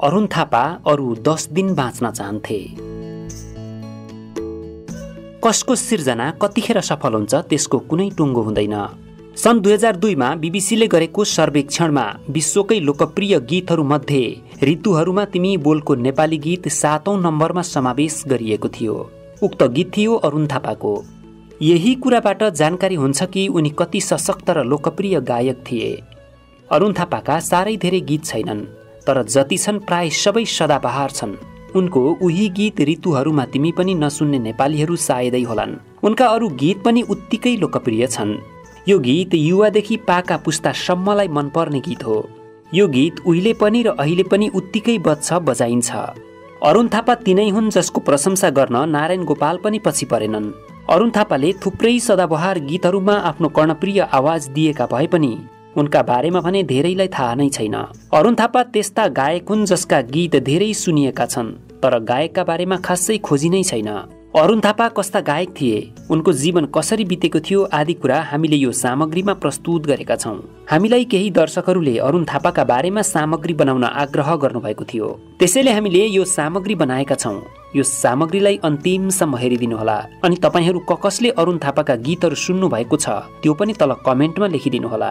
अरुण थापा अरू 10 दिन बाँच्न चाहन्थे। कसको सिर्जना कतिखेर सफल हुन्छ त्यसको कुनै टुङ्गो हुँदैन। सन् 2002 मा बीबीसीले गरेको सर्वेक्षणमा विश्वकै लोकप्रिय गीतहरूमध्ये ऋतुहरूमा तिमी बोलको नेपाली गीत 7औं नम्बरमा समावेश गरिएको थियो। उक्त गीत थियो अरुण थापाको। यही कुराबाट जानकारी हुन्छ कि उनी कति सशक्त र लोकप्रिय गायक थिए। अरुण थापाका साह्रै धेरै गीत छैनन्, तर जति छन् प्राय सबै सदाबहार छन्। उनको उही गीत ऋतुहरूमा तिमी पनि नसुन्ने नेपालीहरू सायदै होलान्। उनका अरू गीत पनि उत्तिकै लोकप्रिय छन्। यो गीत युवादेखि पाका पुस्तासम्मलाई मनपर्ने गीत हो। यो गीत उहिले पनि र अहिले पनि उत्तिकै बज्छ, बजाइन्छ। अरुण थापा तिनै हुन् जसको प्रशंसा गर्न नारायण गोपाल पनि पछि परेनन्। अरुण थापाले थुप्रै सदाबहार गीतहरूमा आफ्नो कर्णप्रिय आवाज दिएका भए पनि उनका बारेमा भने धेरैलाई थाहा नै छैन। अरुण थापा त्यस्ता गायक हुन् जसका गीत धेरै सुनिएका छन्, तर गायकका बारेमा खासै खोजी नै छैन। अरुण थापा कस्ता गायक थिए, उनको जीवन कसरी बितेको थियो आदि कुरा हामीले यो सामग्रीमा प्रस्तुत गरेका छौं। हामीलाई केही दर्शकहरूले अरुण थापाका बारेमा सामग्री बनाउन आग्रह गर्नुभएको थियो, त्यसैले हामीले यो सामग्री बनाएका छौं। यो सामग्रीलाई अन्तिमसम्म हेरिदिनुहोला अनि तपाईहरू कसले अरुण थापाका गीतहरू सुन्नु भएको छ त्यो पनि तल कमेन्टमा लेखिदिनुहोला।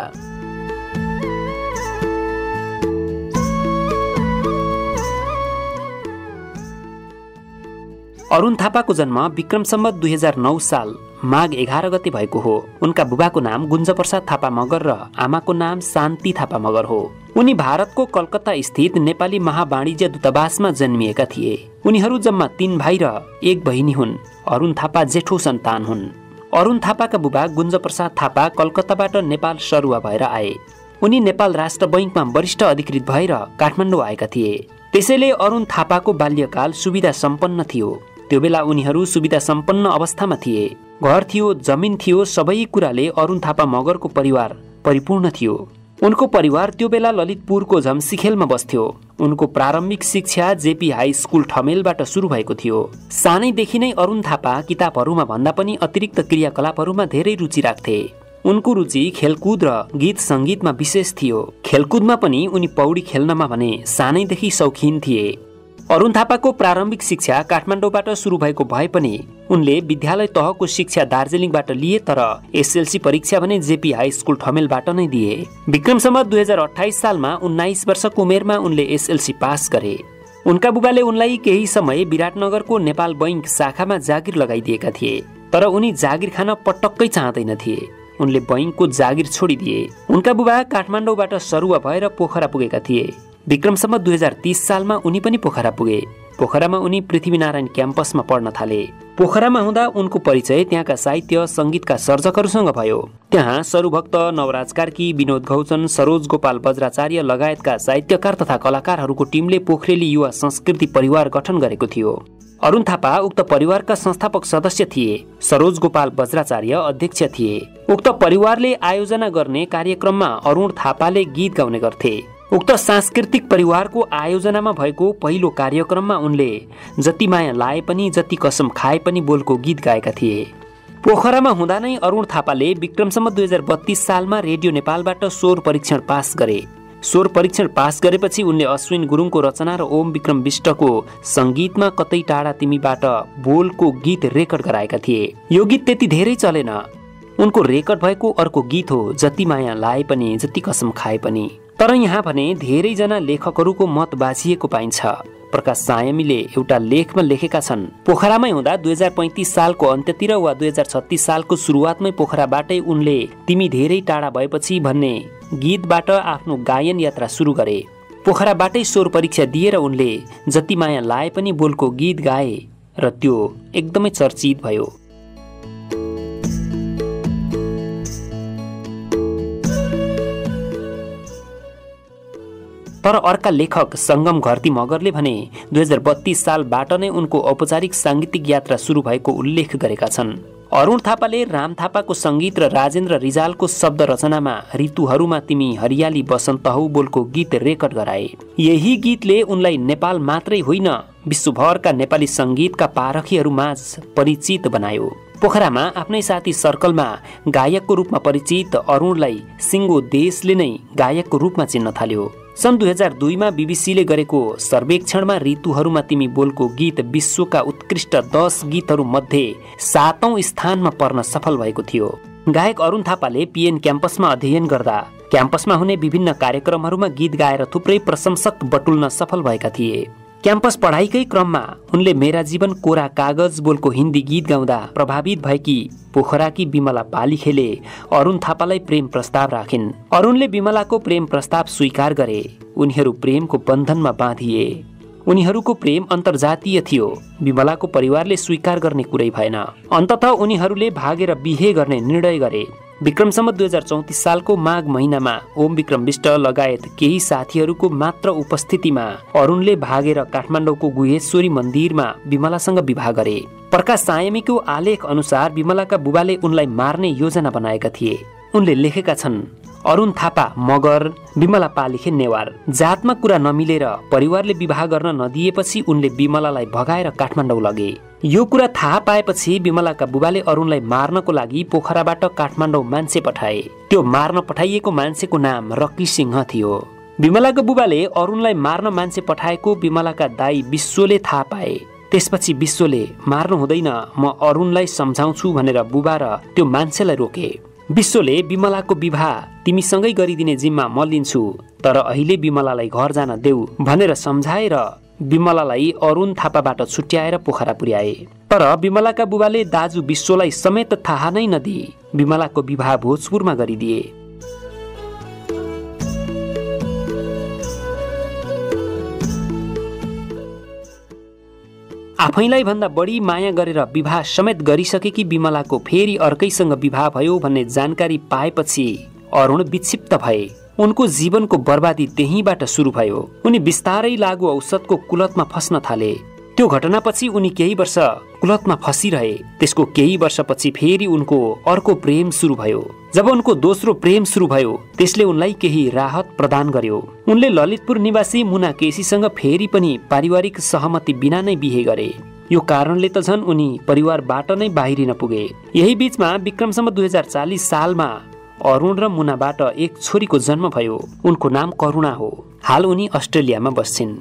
अरुण थापाको जन्म विक्रम सम्वत 2009 साल माघ 11 गते भएको हो। उनका बुबाको नाम गुञ्जप्रसाद थापा मगर र आमाको नाम शान्ति थापा मगर हो। उनी भारतको कलकत्ता स्थित नेपाली महावाणिज्य दूतावासमा जन्मिएका थिए। उनीहरू जम्मा 3 भाइ र 1 बहिनी हुन्। अरुण थापा जेठो सन्तान हुन्। अरुण थापाका बुबा गुञ्जप्रसाद थापा कलकत्ताबाट नेपाल सरुवा भएर आए। उनी नेपाल राष्ट्र बैंकमा वरिष्ठ अधिकृत भएर काठमाडौँ आएका थिए। त्यसैले अरुण थापाको बाल्यकाल सुविधा सम्पन्न थियो। त्यो बेला उनीहरू सुविधा सम्पन्न अवस्थामा थिए। घर थियो, जमिन थियो, सबै कुराले अरुण थापा मगरको परिवार परिपूर्ण थियो। उनको परिवार त्यो बेला ललितपुरको झम्सीखेलमा बस्थ्यो। उनको प्रारम्भिक शिक्षा जेपी हाई स्कुल ठमेलबाट सुरु भएको थियो। सानैदेखि नै अरुण थापा किताबहरूमा भन्दा पनि अतिरिक्त क्रियाकलापहरूमा धेरै रुचि राख्थे। उनको रुचि खेलकुद र गीत सङ्गीतमा विशेष थियो। खेलकुदमा पनि उनी पौडी खेल्नमा भने सानैदेखि शौखिन थिए। अरुण थापाको प्रारम्भिक शिक्षा काठमाडौँबाट सुरु भएको भए पनि उनले विद्यालय तहको शिक्षा दार्जिलिङबाट लिए, तर एसएलसी परीक्षा भने जेपी हाई स्कुल ठमेलबाट नै दिए। विक्रम सम्वत 2028 सालमा 19 वर्षको उमेरमा उनले एसएलसी पास गरे। उनका बुबाले उनलाई केही समय विराटनगरको नेपाल बैंक शाखामा जागिर लगाइदिएका थिए, तर उनी जागिर खान पटक्कै चाहँदैनथे। उनले बैंकको जागिर छोडिदिए। उनका बुबा काठमाडौँबाट सरुवा भएर पोखरा पुगेका थिए। विक्रम सम्वत 2030 सालमा उनी पनि पोखरा पुगे। पोखरामा उनी पृथ्वीनारायण क्याम्पसमा पढ्न थाले। पोखरामा हुँदा उनको परिचय त्यहाँका साहित्य सङ्गीतका सर्जकहरूसँग भयो। त्यहाँ सरुभक्त, नवराज कार्की, विनोद गौचन, सरोज गोपाल बज्राचार्य लगायतका साहित्यकार तथा कलाकारहरूको टिमले पोखरेली युवा संस्कृति परिवार गठन गरेको थियो। अरुण थापा उक्त परिवारका संस्थापक सदस्य थिए। सरोज गोपाल बज्राचार्य अध्यक्ष थिए। उक्त परिवारले आयोजना गर्ने कार्यक्रममा अरुण थापाले गीत गाउने गर्थे। उक्त सांस्कृतिक परिवारको आयोजनामा भएको पहिलो कार्यक्रममा उनले जति माया लाए पनि जति कसम खाए पनि बोलको गीत गाएका थिए। पोखरामा हुँदा नै अरुण थापाले विक्रम सम्वत 2032 सालमा रेडियो नेपालबाट स्वर परीक्षण पास गरे। स्वर परीक्षण पास गरेपछि उनले अश्विन गुरुङको रचना र ओम विक्रम विष्टको सङ्गीतमा कतै टाढा तिमीबाट बोलको गीत रेकर्ड गराएका थिए। यो गीत त्यति धेरै चलेन। उनको रेकर्ड भएको अर्को गीत हो जति माया लाए पनि जति कसम खाए पनि। तर यहाँ भने धेरैजना लेखकहरूको मत बाझिएको पाइन्छ। प्रकाश सायमीले एउटा लेखमा लेखेका छन्, पोखरामै हुँदा 2035 सालको अन्त्यतिर वा 2036 सालको सुरुवातमै पोखराबाटै उनले तिमी धेरै टाढा भएपछि भन्ने गीतबाट आफ्नो गायन यात्रा सुरु गरे। पोखराबाटै स्वर परीक्षा दिएर उनले जति माया लाए पनि बोलको गीत गाए र त्यो एकदमै चर्चित भयो। तर अर्का लेखक सङ्गम घरती मगरले भने 2032 सालबाट नै उनको औपचारिक साङ्गीतिक यात्रा सुरु भएको उल्लेख गरेका छन्। अरुण थापाले राम थापाको सङ्गीत र राजेन्द्र रिजालको शब्द रचनामा ऋतुहरूमा तिमी हरियाली बसन्त हौ बोलको गीत रेकर्ड गराए। यही गीतले उनलाई नेपाल मात्रै होइन विश्वभरका नेपाली सङ्गीतका पारखीहरूमाझ परिचित बनायो। पोखरामा आफ्नै साथी सर्कलमा गायकको रूपमा परिचित अरुणलाई सिङ्गो देशले नै गायकको रूपमा चिन्न थाल्यो। सन् 2002 मा बीबीसीले गरेको सर्वेक्षणमा ऋतुहरूमा तिमी बोलको गीत विश्वका उत्कृष्ट 10 गीतहरू मध्ये 7औं स्थानमा पर्न सफल भएको थियो। गायक अरुण थापाले पीएन क्याम्पसमा अध्ययन गर्दा क्याम्पसमा हुने विभिन्न कार्यक्रमहरूमा गीत गाएर थुप्रै प्रशंसक बटुल्न सफल भएका थिए। क्याम्पस पढाइकै क्रममा उनले मेरा जीवन कोरा कागज बोलको हिन्दी गीत गाउँदा प्रभावित भएकी पोखराकी बिमला पालिखेले अरुण थापालाई प्रेम प्रस्ताव राखिन्। अरुणले बिमलाको प्रेम प्रस्ताव स्वीकार गरे। उनीहरू प्रेमको बन्धनमा बाँधिए। उनीहरूको प्रेम अन्तर्जातीय थियो। बिमलाको परिवारले स्वीकार गर्ने कुरै भएन। अन्ततः उनीहरूले भागेर बिहे गर्ने निर्णय गरे। विक्रम सम्वत 2034 सालको माघ महिनामा ओम विक्रम विष्ट लगायत केही साथीहरूको मात्र उपस्थितिमा अरुणले भागेर काठमाडौँको गुहेश्वरी मन्दिरमा बिमलासँग विवाह गरे। प्रकाश सायमीको आलेख अनुसार बिमलाका बुबाले उनलाई मार्ने योजना बनाएका थिए। उनले लेखेका छन्, अरुण थापा मगर, बिमला पालिखे नेवार। जातमा कुरा नमिलेर परिवारले विवाह गर्न नदिएपछि उनले बिमलालाई भगाएर काठमाडौँ लगे। यो कुरा थाहा पाएपछि बिमलाका बुबाले अरुणलाई मार्नको लागि पोखराबाट काठमाडौँ मान्छे पठाए। त्यो मार्न पठाइएको मान्छेको नाम रकी सिंह थियो। बिमलाका बुबाले अरुणलाई मार्न मान्छे पठाएको बिमलाका दाई विश्वले थाहा पाए। त्यसपछि विश्वले मार्नु हुँदैन, म अरुणलाई सम्झाउँछु भनेर बुबा र त्यो मान्छेलाई रोके। विश्वले बिमलाको विवाह तिमीसँगै गरिदिने जिम्मा म लिन्छु, तर अहिले बिमलालाई घर जान देऊ भनेर सम्झाएर बिमलालाई अरुण थापाबाट छुट्याएर पोखरा पुर्याए। तर बिमलाका बुबाले दाजु विश्वलाई समेत थाहा नै नदिई बिमलाको विवाह भोजपुरमा गरिदिए। आफैलाई भन्दा बढी माया गरेर विवाह समेत गरिसकेकी बिमलाको फेरि अर्कैसँग विवाह भयो भन्ने जानकारी पाएपछि अरुण विक्षिप्त भए। उनको जीवनको बर्बादी त्यहीबाट सुरु भयो। उनी बिस्तारै लागु औषधको कुलतमा फस्न थाले। त्यो घटनापछि उनी केही वर्ष कुलतमा फसिरहे। त्यसको केही वर्षपछि फेरि उनको अर्को प्रेम सुरु भयो। जब उनको दोस्रो प्रेम सुरु भयो त्यसले उनलाई केही राहत प्रदान गर्यो। उनले ललितपुर निवासी मुना केसीसँग फेरि पनि पारिवारिक सहमति बिना नै बिहे गरे। यो कारणले त झन् उनी परिवारबाट नै बाहिरिन पुगे। यही बीचमा विक्रम सम्वत 2040 सालमा अरुण र मुनाबाट एक छोरीको जन्म भयो। उनको नाम करुणा हो। हाल उनी अस्ट्रेलियामा बस्छिन्।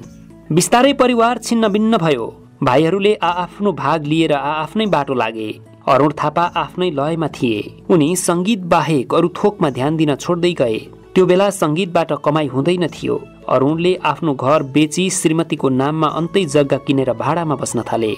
बिस्तारै परिवार छिन्न भिन्न भयो। भाइहरूले आआफ्नो भाग लिएर आआफ्नै बाटो लागे। अरुण थापा आफ्नै लयमा थिए। उनी संगीत बाहेक अरू थोकमा ध्यान दिन छोड्दै गए। त्यो बेला संगीतबाट कमाई हुँदैन थियो। अरुणले आफ्नो घर बेची श्रीमतीको नाममा अन्तै जग्गा किनेर भाडामा बस्न थाले।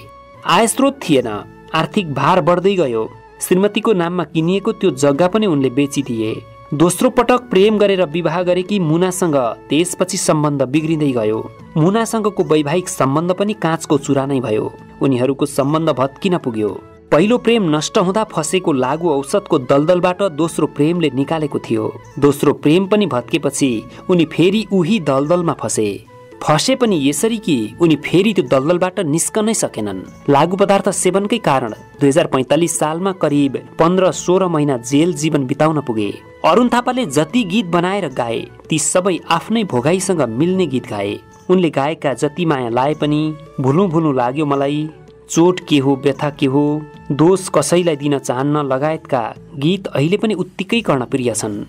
आय स्रोत थिएन। आर्थिक भार बढ्दै गयो। श्रीमतीको नाममा किनिएको त्यो जग्गा पनि उनले बेचिदिए। दोस्रो पटक प्रेम गरेर विवाह गरेकी मुनासँग त्यसपछि सम्बन्ध बिग्रिँदै गयो। मुनासँगको वैवाहिक सम्बन्ध पनि काँचको चुरा नै भयो। उनीहरूको सम्बन्ध भत्किन पुग्यो। पहिलो प्रेम नष्ट हुँदा फसेको लागु औषधको दलदलबाट दोस्रो प्रेमले निकालेको थियो। दोस्रो प्रेम पनि भत्केपछि उनी फेरि उही दलदलमा फसे पनि यसरी कि उनी फेरि त्यो दलदलबाट निस्कनै सकेनन्। लागु पदार्थ सेवनकै कारण 2045 सालमा करिब 15-16 महिना जेल जीवन बिताउन पुगे। अरुण थापाले जति गीत बनाएर गाए ती सबै आफ्नै भोगाईसँग मिल्ने गीत गाए। उनले गाएका जति माया लाए पनि भुलु भुलु लाग्यो मलाई, चोट के हो व्यथा के हो, दोष कसैलाई दिन चाहन्न लगायतका गीत अहिले पनि उत्तिकै कर्णप्रिय छन्।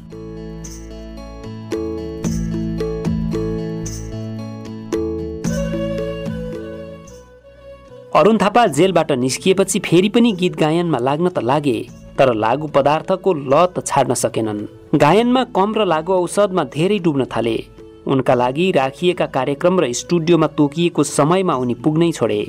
अरुण थापा जेलबाट निस्किएपछि फेरि पनि गीत गायनमा लाग्न त लागे, तर लागु पदार्थको लत छाड्न सकेनन्। गायनमा कम र लागु औषधमा धेरै डुब्न थाले। उनका लागि राखिएका कार्यक्रम र स्टुडियोमा तोकिएको समयमा उनी पुग्नै छोडे।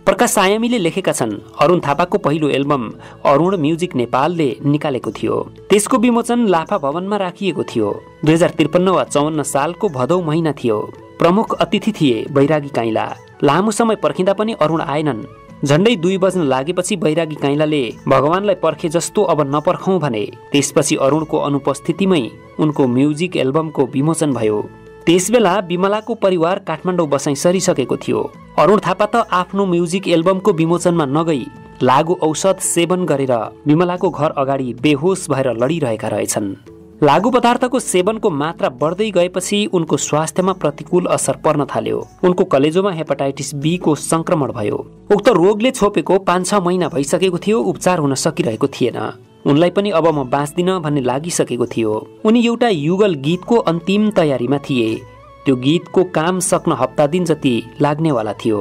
प्रकाश सायमीले लेखेका छन्, अरुण थापाको पहिलो एल्बम अरुण म्युजिक नेपालले निकालेको थियो। त्यसको विमोचन लाफा भवनमा राखिएको थियो। 2053 वा 54 सालको भदौ महिना थियो। प्रमुख अतिथि थिए बैरागी काइला। लामो समय पर्खिँदा पनि अरुण आएनन्। झण्डै 2 बज्न लागेपछि बैरागी काइलाले भगवानलाई पर्खे जस्तो अब नपर्खौं भने। त्यसपछि अरुणको अनुपस्थितिमै उनको म्युजिक एल्बमको विमोचन भयो। त्यसबेला बिमलाको परिवार काठमाडौँ बसाइ सरिसकेको थियो। अरुण थापा त आफ्नो म्युजिक एल्बमको विमोचनमा नगई लागु औषध सेवन गरेर बिमलाको घर अगाडि बेहोस भएर लडिरहेका रहेछन्। लागु पदार्थको सेवनको मात्रा बढ्दै गएपछि उनको स्वास्थ्यमा प्रतिकूल असर पर्न थाल्यो। उनको कलेजोमा हेपाटाइटिस बी को संक्रमण भयो। उक्त रोगले छोपेको 5-6 महिना भइसकेको थियो। उपचार हुन सकिरहेको थिएन। उनलाई पनि अब म बाँच्दिन भन्ने लागिसकेको थियो। उनी एउटा युगल गीतको अन्तिम तयारीमा थिए। त्यो गीतको काम सक्न हप्ता दिन जति लाग्नेवाला थियो।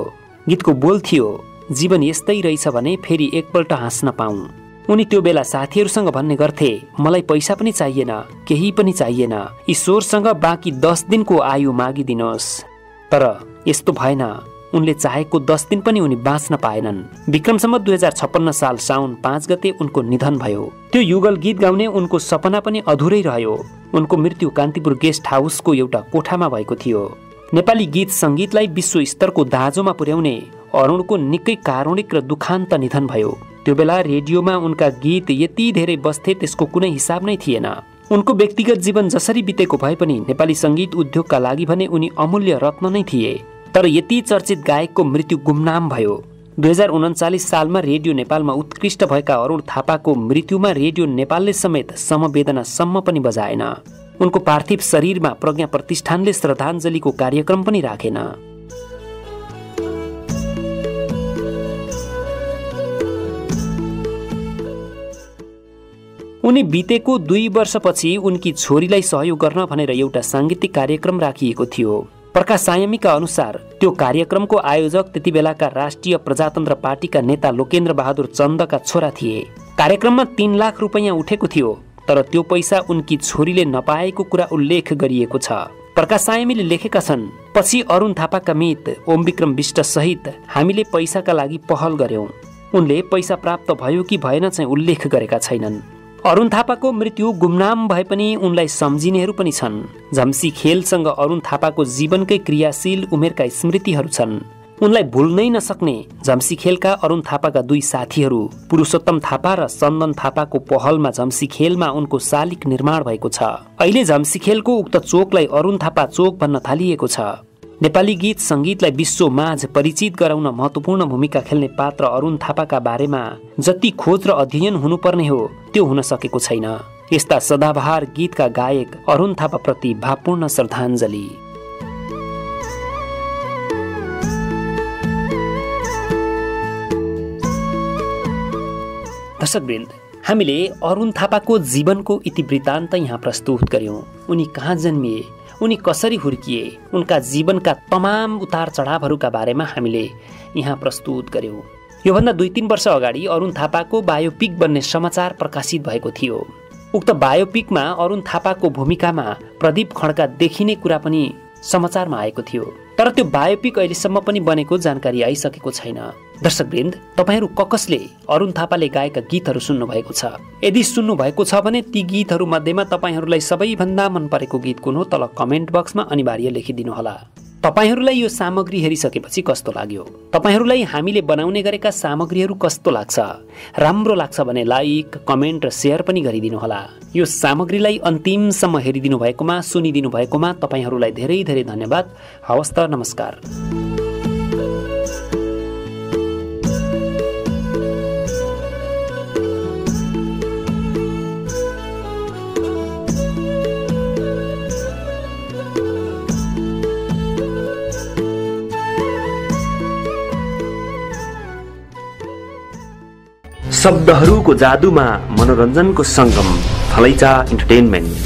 गीतको बोल थियो, जीवन यस्तै रहेछ भने फेरि एकपल्ट हाँस्न पाऊँ। उनी त्यो बेला साथीहरूसँग भन्ने गर्थे, मलाई पैसा पनि चाहिएन, केही पनि चाहिएन, ईश्वरसँग बाँकी 10 दिनको आयु मागिदिनुहोस्। तर यस्तो भएन। उनले चाहेको 10 दिन पनि उनी बाँच्न पाएनन्। विक्रम सम्वत 2056 साल साउन 5 गते उनको निधन भयो। त्यो युगल गीत गाउने उनको सपना पनि अधुरै रह्यो। उनको मृत्यु कान्तिपुर गेस्ट हाउसको एउटा कोठामा भएको थियो। नेपाली गीत सङ्गीतलाई विश्व स्तरको दाँजोमा पुर्याउने अरुणको निकै कारुणिक र दुखान्त निधन भयो। त्यो बेला रेडियोमा उनका गीत यति धेरै बस्थे त्यसको कुनै हिसाब नै थिएन। उनको व्यक्तिगत जीवन जसरी बितेको भए पनि नेपाली सङ्गीत उद्योगका लागि भने उनी अमूल्य रत्न नै थिए। तर यति चर्चित गायकको मृत्यु गुमनाम भयो। 2039 सालमा रेडियो नेपालमा उत्कृष्ट भएका अरुण थापाको मृत्युमा रेडियो नेपालले समेत समवेदनासम्म पनि बजाएन। उनको पार्थिव शरीरमा प्रज्ञा प्रतिष्ठानले श्रद्धाञ्जलीको कार्यक्रम पनि राखेन। उनी बितेको 2 वर्षपछि उनकी छोरीलाई सहयोग गर्न भनेर एउटा साङ्गीतिक कार्यक्रम राखिएको थियो। प्रकाश सायमीका अनुसार त्यो कार्यक्रमको आयोजक त्यति बेलाका राष्ट्रिय प्रजातन्त्र पार्टीका नेता लोकेन्द्र बहादुर चन्दका छोरा थिए। कार्यक्रममा 3 लाख रुपैयाँ उठेको थियो, तर त्यो पैसा उनकी छोरीले नपाएको कुरा उल्लेख गरिएको छ। प्रकाश सायमीले लेखेका छन्, पछि अरुण थापाका मित ओम विक्रम विष्ट सहित हामीले पैसाका लागि पहल गर्यौं। उनले पैसा प्राप्त भयो कि भएन चाहिँ उल्लेख गरेका छैनन्। अरुण थापाको मृत्यु गुमनाम भए पनि उनलाई सम्झिनेहरू पनि छन्। झम्सी खेलसँग अरुण थापाको जीवनकै क्रियाशील उमेरका स्मृतिहरू छन्। उनलाई भुल्नै नसक्ने झम्सी खेलका अरुण थापाका 2 साथीहरू पुरुषोत्तम थापा र चन्दन थापाको पहलमा झम्सी खेलमा उनको शालिग निर्माण भएको छ। अहिले झम्सी खेलको उक्त चोकलाई अरुण थापा चोक भन्न थालिएको छ। नेपाली गीत सङ्गीतलाई विश्व माझ परिचित गराउन महत्त्वपूर्ण भूमिका खेल्ने पात्र अरुण थापाका बारेमा जति खोज र अध्ययन हुनुपर्ने हो त्यो हुन सकेको छैन। यस्ता सदाबहार गीतका गायक अरुण थापा प्रति भावपूर्ण श्रद्धाञ्जली। दर्शकवृन्द, हामीले अरुण थापाको जीवनको इतिवृत्तान्त यहाँ प्रस्तुत गर्यौं। उनी कहाँ जन्मिए, उनी कसरी हुर्किए, उनका जीवनका तमाम उतार चढावहरूका बारेमा हामीले यहाँ प्रस्तुत गर्यौं। योभन्दा 2-3 वर्ष अगाडि अरुण थापाको बायोपिक बन्ने समाचार प्रकाशित भएको थियो। उक्त बायोपिकमा अरुण थापाको भूमिकामा प्रदीप खड्का देखिने कुरा पनि समाचारमा आएको थियो। तर त्यो बायोपिक अहिलेसम्म पनि बनेको जानकारी आइसकेको छैन। दर्शकवृन्द, तपाईहरू कसले अरुण थापाले गाएका गीतहरू सुन्नु भएको छ? यदि सुन्नु भएको छ भने ती गीतहरू मध्येमा तपाईहरूलाई सबैभन्दा मन परेको गीत कुन हो तल कमेन्ट बक्समा अनिवार्य लेखिदिनु होला। तपाईहरूलाई यो सामग्री हेरिसकेपछि कस्तो लाग्यो? तपाईहरूलाई हामीले बनाउने गरेका सामग्रीहरू कस्तो लाग्छ? राम्रो लाग्छ भने लाइक, कमेन्ट र सेयर पनि गरिदिनु होला। यो सामग्रीलाई अन्तिमसम्म हेरिदिनु भएकोमा, सुनिदिनु भएकोमा तपाईहरूलाई धेरै धेरै धन्यवाद। हवस् त, नमस्कार। शब्दहरूको जादुमा मनोरञ्जनको सङ्गम, थलैचा इन्टरटेनमेन्ट।